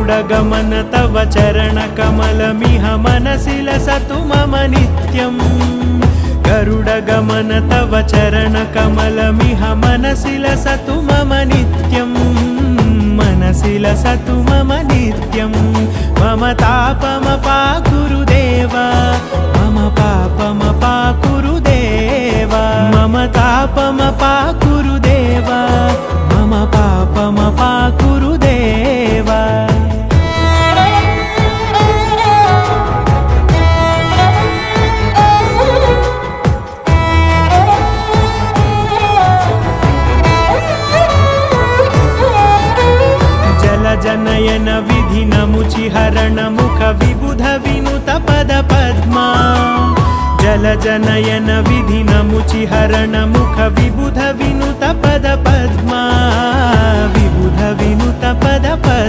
गरुडगमन तव चरणकमलमिह मनसि लसतु मम नित्यम् गरुडगमन तव चरणकमलमिह मनसि लसतु मम नित्यम् मनसि लसतु मम नित्यम् मम तापमपाकुरुदेव मम पापमपाकुरुदेव मम तापमपाकुरुदेव मम पापमपाकुरुदेव जनयन विधिनमुचिहरण मुख विबुध विनुत पद पद्मा जलजनयन विधिनमुचिहरण मुख विबुध विनुत पद पद्मा विबुध विनुत पद पद्मा।